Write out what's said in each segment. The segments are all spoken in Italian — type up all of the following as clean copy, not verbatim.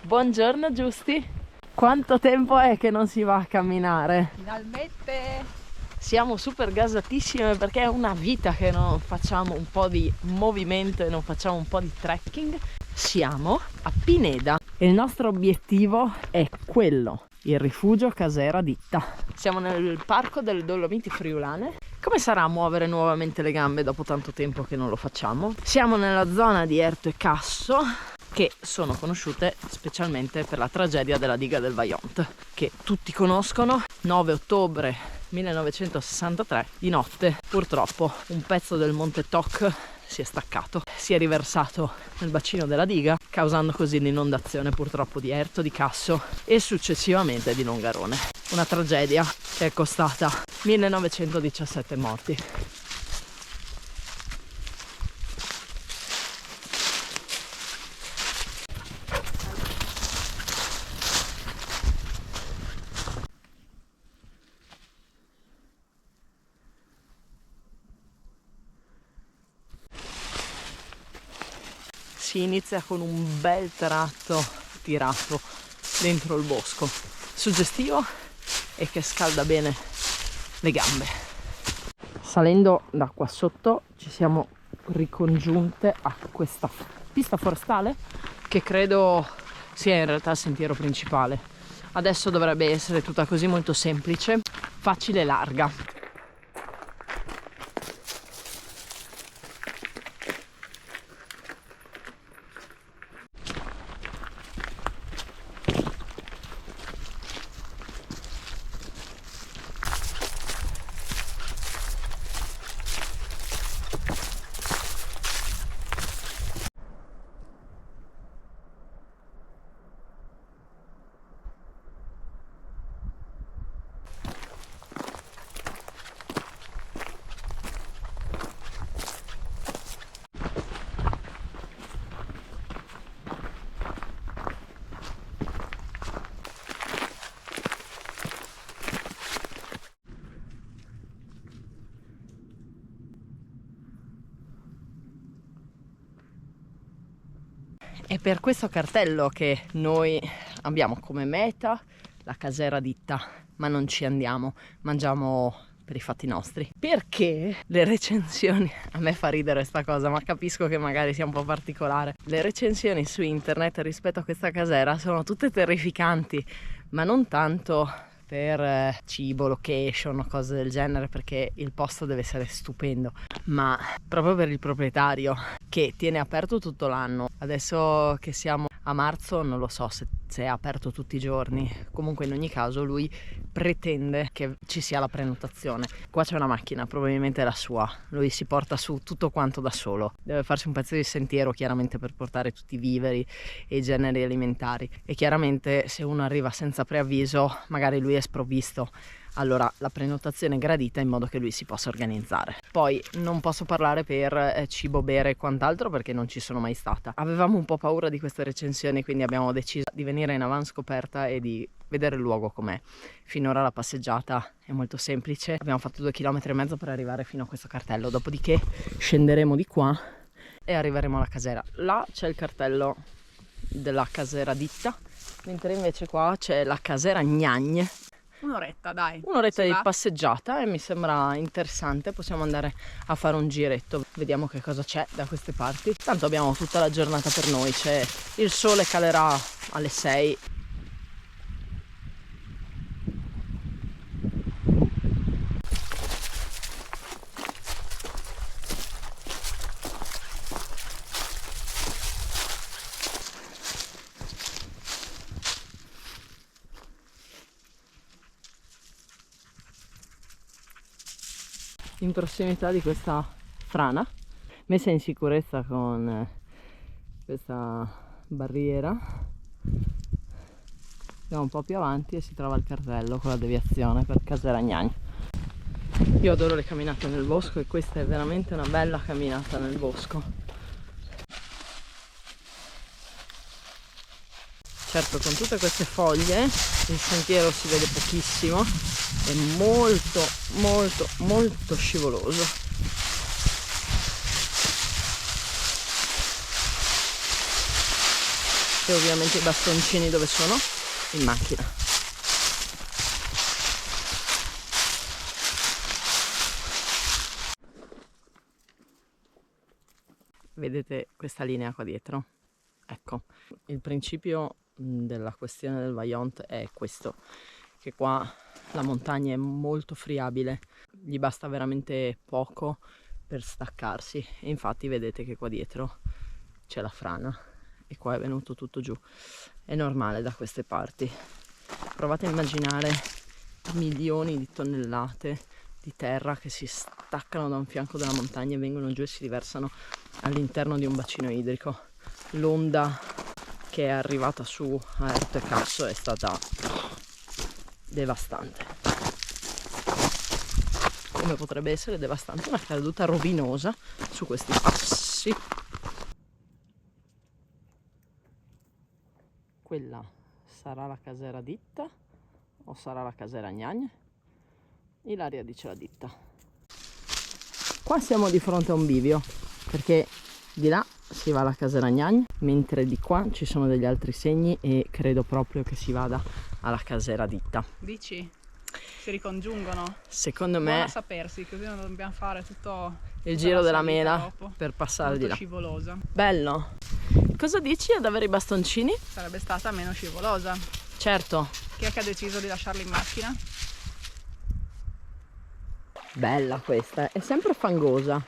Buongiorno Giusti. Quanto tempo è che non si va a camminare? Finalmente! Siamo super gasatissime perché è una vita che non facciamo un po' di movimento e non facciamo un po' di trekking. Siamo a Pineda e il nostro obiettivo è quello, il rifugio Casera Ditta. Siamo nel parco delle Dolomiti Friulane. Come sarà muovere nuovamente le gambe dopo tanto tempo che non lo facciamo? Siamo nella zona di Erto e Casso, che sono conosciute specialmente per la tragedia della diga del Vajont, che tutti conoscono. 9 ottobre 1963, di notte, purtroppo, un pezzo del Monte Toc si è staccato, si è riversato nel bacino della diga, causando così l'inondazione purtroppo di Erto, di Casso e successivamente di Longarone. Una tragedia che è costata 1917 morti. Si inizia con un bel tratto tirato dentro il bosco, suggestivo e che scalda bene le gambe. Salendo da qua sotto ci siamo ricongiunte a questa pista forestale che credo sia in realtà il sentiero principale. Adesso dovrebbe essere tutta così molto semplice, facile e larga. È per questo cartello che noi abbiamo come meta la Casera Ditta, ma non ci andiamo, mangiamo per i fatti nostri. Perché le recensioni, a me fa ridere sta cosa, ma capisco che magari sia un po' particolare, le recensioni su internet rispetto a questa casera sono tutte terrificanti, ma non tanto per cibo, location, cose del genere, perché il posto deve essere stupendo, ma proprio per il proprietario che tiene aperto tutto l'anno. Adesso che siamo a marzo non lo so se è aperto tutti i giorni, comunque in ogni caso lui pretende che ci sia la prenotazione. Qua c'è una macchina, probabilmente è la sua, lui si porta su tutto quanto da solo, deve farsi un pezzo di sentiero chiaramente per portare tutti i viveri e i generi alimentari, e chiaramente se uno arriva senza preavviso magari lui è sprovvisto, allora la prenotazione è gradita in modo che lui si possa organizzare. Poi non posso parlare per cibo, bere e quant'altro perché non ci sono mai stata. Avevamo un po' paura di queste recensioni, quindi abbiamo deciso di venire in avanscoperta e di vedere il luogo com'è. Finora la passeggiata è molto semplice, abbiamo fatto 2,5 km per arrivare fino a questo cartello, dopodiché scenderemo di qua e arriveremo alla casera. Là c'è il cartello della Casera Ditta, mentre invece qua c'è la Casera Gnagne. Un'oretta, dai. Un'oretta di passeggiata e mi sembra interessante, possiamo andare a fare un giretto, vediamo che cosa c'è da queste parti. Tanto abbiamo tutta la giornata per noi, il sole calerà alle 6. In prossimità di questa frana messa in sicurezza con questa barriera, andiamo un po' più avanti e si trova il cartello con la deviazione per Casera Gnagne. Io adoro le camminate nel bosco e questa è veramente una bella camminata nel bosco. Certo, con tutte queste foglie il sentiero si vede pochissimo, è molto molto molto scivoloso. E ovviamente i bastoncini dove sono? In macchina. Vedete questa linea qua dietro? Ecco, il principio della questione del Vaillant è questo, che qua la montagna è molto friabile, gli basta veramente poco per staccarsi e infatti vedete che qua dietro c'è la frana e qua è venuto tutto giù. È normale da queste parti. Provate a immaginare milioni di tonnellate di terra che si staccano da un fianco della montagna e vengono giù e si riversano all'interno di un bacino idrico. L'onda che è arrivata su a Erto e Casso è stata devastante. Come potrebbe essere devastante una caduta rovinosa su questi passi. Quella sarà la casera ditta o sarà la casera Gnagne? Ilaria dice la ditta. Qua siamo di fronte a un bivio, perché di là si va alla casera Gnagne, mentre di qua ci sono degli altri segni e credo proprio che si vada alla casera ditta. Dici? Si ricongiungono? Secondo Buona me a sapersi, così non dobbiamo fare tutto il giro della salita mela dopo. per passare Molto di là. scivolosa. Bello. Cosa dici ad avere i bastoncini? Sarebbe stata meno scivolosa. Certo. Chi è che ha deciso di lasciarli in macchina? Bella questa, è sempre fangosa.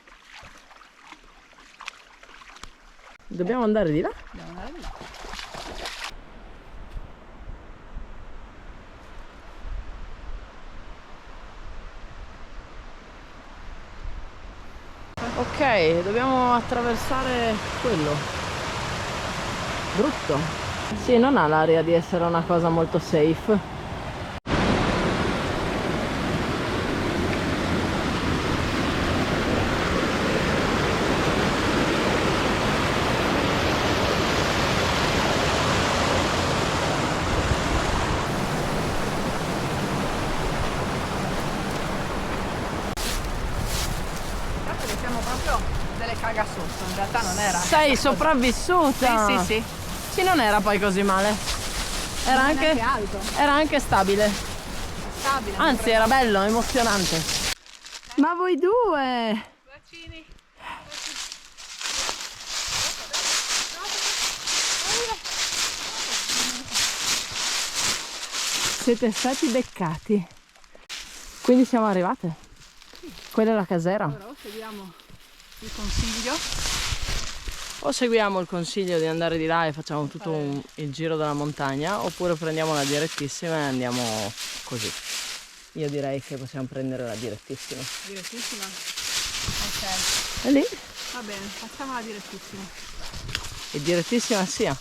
Dobbiamo andare di là? Dobbiamo andare di là. Ok, dobbiamo attraversare quello. Brutto. Sì, non ha l'aria di essere una cosa molto safe. Siamo proprio delle cagasotto, in realtà non era. Sei sopravvissuta! Sì, sì, sì. Sì, non era poi così male. Era Non è anche, neanche alto. era anche stabile. Stabile. Anzi, era bello, emozionante. Ma voi due! Bacini. Siete stati beccati. Quindi siamo arrivate. Quella è la casera. Allora, o seguiamo il consiglio. O seguiamo il consiglio di andare di là e facciamo tutto il giro della montagna, oppure prendiamo la direttissima e andiamo così. Io direi che possiamo prendere la direttissima. Direttissima? Ok. E lì? Va bene, facciamo la direttissima. E direttissima sia.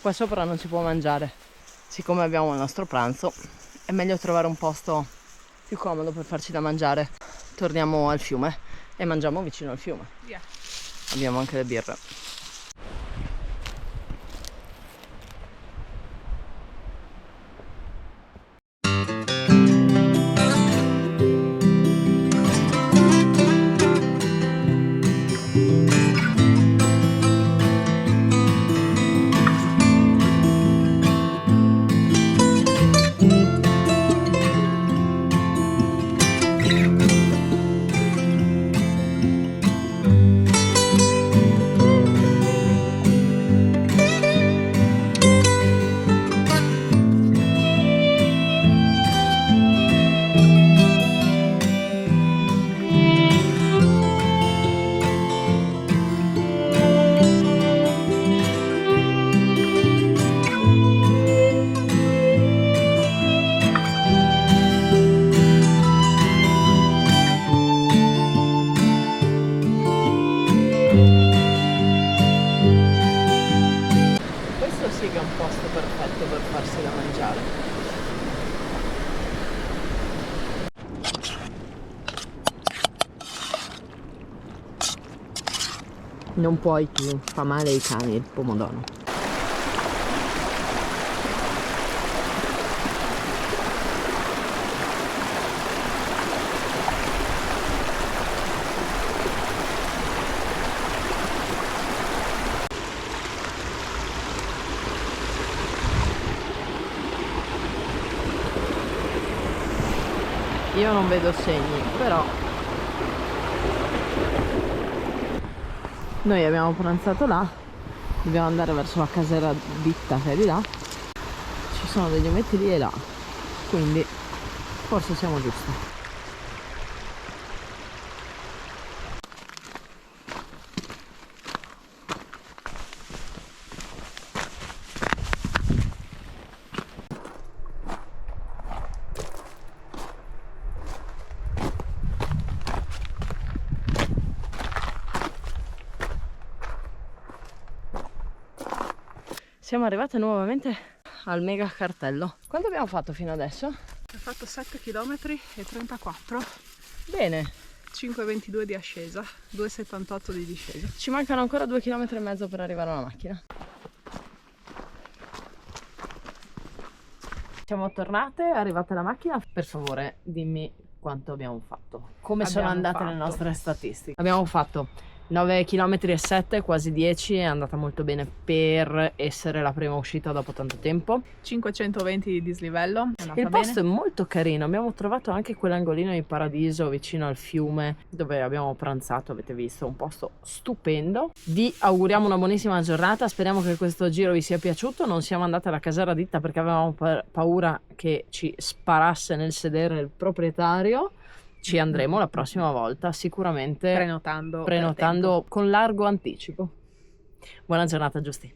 Qua sopra non si può mangiare. Siccome abbiamo il nostro pranzo, è meglio trovare un posto più comodo per farci da mangiare. Torniamo al fiume e mangiamo vicino al fiume. Via. Abbiamo anche le birre. Che è un posto perfetto per farsi da mangiare. Non puoi più, fa male ai cani il pomodoro. io non vedo segni, però noi abbiamo pranzato là, dobbiamo andare verso la casera ditta che è di là, ci sono degli ometti lì e là, quindi forse siamo giusti. Siamo arrivate nuovamente al mega cartello. Quanto abbiamo fatto fino adesso? Ho fatto 7 km e 34. Bene, 5,22 di ascesa, 2,78 di discesa. ci mancano ancora 2,5 km per arrivare alla macchina. Siamo tornate, è arrivata la macchina. Per favore, dimmi quanto abbiamo fatto. Come sono andate le nostre statistiche? Abbiamo fatto 9 km e 7, quasi 10, è andata molto bene per essere la prima uscita dopo tanto tempo. 520 di dislivello. Il posto è molto carino, abbiamo trovato anche quell'angolino di paradiso vicino al fiume dove abbiamo pranzato, avete visto, un posto stupendo. Vi auguriamo una buonissima giornata, speriamo che questo giro vi sia piaciuto. Non siamo andate alla casera ditta perché avevamo paura che ci sparasse nel sedere il proprietario. Ci andremo la prossima volta, sicuramente prenotando con largo anticipo. Buona giornata, Giusti.